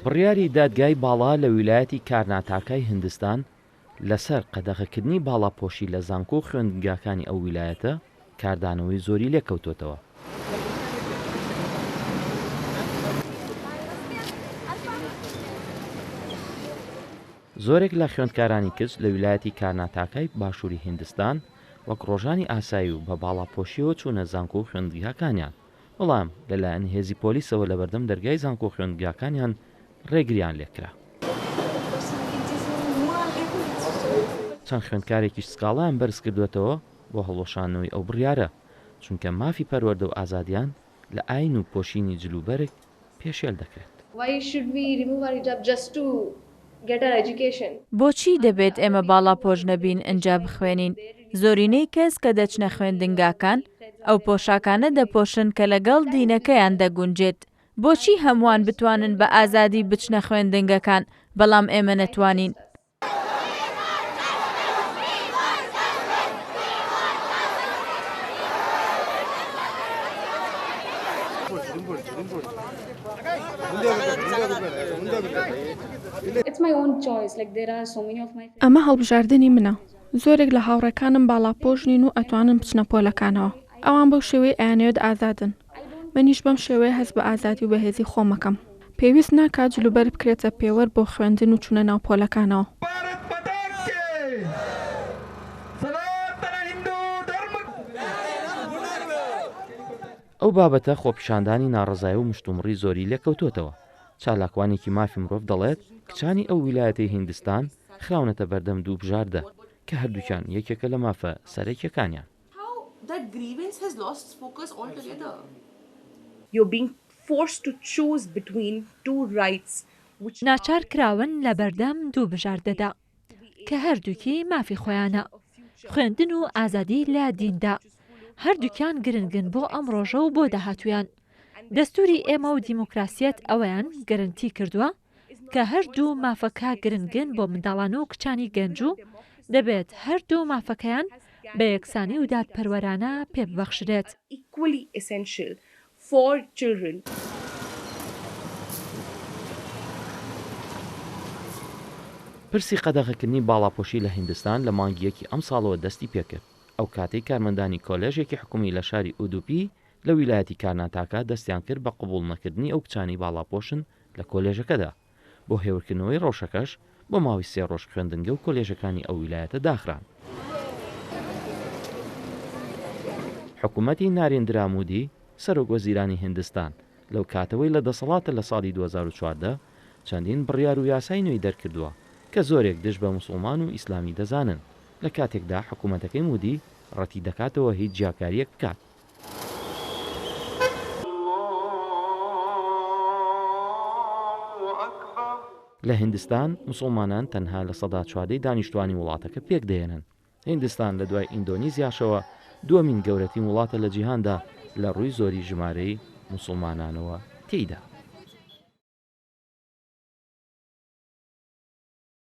بڕیاری دادگای باڵا لە ویلایەتی کارناتاکای هیندستان لەسەر قەدەغەکردنی باڵاپۆشی لە زانکۆ و خوێندنگاکانی ئەو ویلایەتە کاردانەوەی زۆری لێکەوتوتەوە. زۆرێک لە خوێندکارانی کچ لە ویلایەتی کارناتاکای باشووری هیندستان وەک ڕۆژانی ئاسایی و بە باڵاپۆشیەوە چوونە زانکۆ و خوێندنگاکانیان، بەڵام لەلایەن هێزی پۆلیسەوە لە بەردەم دەرگای زانکۆ و خوێندنگاکانیان ڕێگریان لێکرا. چەند خوێندکارێکی سکاڵایان بەرز کردوێتەوە بۆ هەڵۆشانەوەی ئەو بڕیارە، چونکە مافی پەروەردە و ئازادیان لە ئاین و پۆشینی جلوبەرێک پێشێل دەکرێت. بۆچی دەبێت ئێمە باڵاپۆش نەبین ئەنجا بخوێنین؟ زۆرینەی کەس کە دەچنە خوێندنگاکان ئەو پۆشاکانە دەپۆشن کە لەگەڵ دینەکەیان دەگونجێت. بۆچی هەمووان بتوانن بە ئازادی بچنە خوێندنگەکان بەڵام ئێمە نەتوانین؟ ئەمە هەڵبژاردننی منە. زۆرێک لە هاوڕێکانم باڵاپۆش نین و ئەتوانن بچنە پۆلەکانەوە. ئەوان بەو شێوەیە ئەیانەوێت ئازادن. منیش بەم شێوەیە هەست بە ئازادی و بەهێزی خۆمەکەم. پێویست ناکات جلوبەر بکرێتە پێوەەر بۆ خوێندن و چوونە ناو پۆلەکانەوە. ئەو بابەتە خۆپیشاندانی ناڕزایی و مشتومڕی زۆری لێکەوتوتەوە. چالاکوانێکی مافی مرۆڤ دەڵێت کچانی ئەو ویلایەتی هیندستان خراونەتە بەردەم دوو بژاردە کە هەردووکیان یەکێکە لە مافە سەرەکیەکانیان. ناچار کراون لە بەردەم دوو بژاردەدا کە هەردووکی مافی خۆیانە، خوێندن و ئازادی لە دیندا. هەردووکیان گرنگن بۆ ئەم ڕۆژە و بۆ داهاتویان. دەستوری ئێمە و دیموکراسیەت ئەوەیان گەرنتی کردووە کە هەردوو مافەکە گرنگن بۆ منداڵان و کچانی گەنج و دەبێت هەردوو مافەکەیان بە یەکسانی و دادپەروەرانە پێببەخشرێت. پرسی قەدەغەکردنی باڵاپۆشی لە هیندستان لە مانگیەکی ئەم ساڵەوە دەستی پێکرد. ئەو کاتەی کارمەندانی کۆلێژێکی حکومی لە شاری ئودوپی لە ویلایەتی کارناتاکا دەستیان کرد بە قبوڵ نەکردنی ئەو کچانی باڵاپۆشن لە کۆلێژەکەدا. بۆ هێورکردنەوەی ڕەوشەکەش بۆ ماوەی 3 ڕۆژ خوێندنگە و کۆلێژەکانی ئەو ویلایەتە داخران. حکوومەتی نارێندرا مودی سەرۆکوەزیرانی هیندستان لەو کاتەوەی لە دەسەڵاتە لە ساڵی 2014 چەندین بڕیار و یاسای نوێی دەرکردووە کە زۆرێک دژ بە موسڵمان و ئیسلامی دەزانن. لە کاتێکدا حکوومەتەکەی مودی ڕەتی دەکاتەوە هیچ جیاکاریەک بکات. لە هیندستان موسڵمانان تەنها لە سەدا 14 دانیشتوانی وڵاتەکە پێک دێنن. هیندستان لە دوای ئیندۆنیزیاشەوە دووەمین گەورەترین وڵاتە لە جیهاندا لە ڕووی زۆری ژمارەی موسڵمانانەوە تێیدا.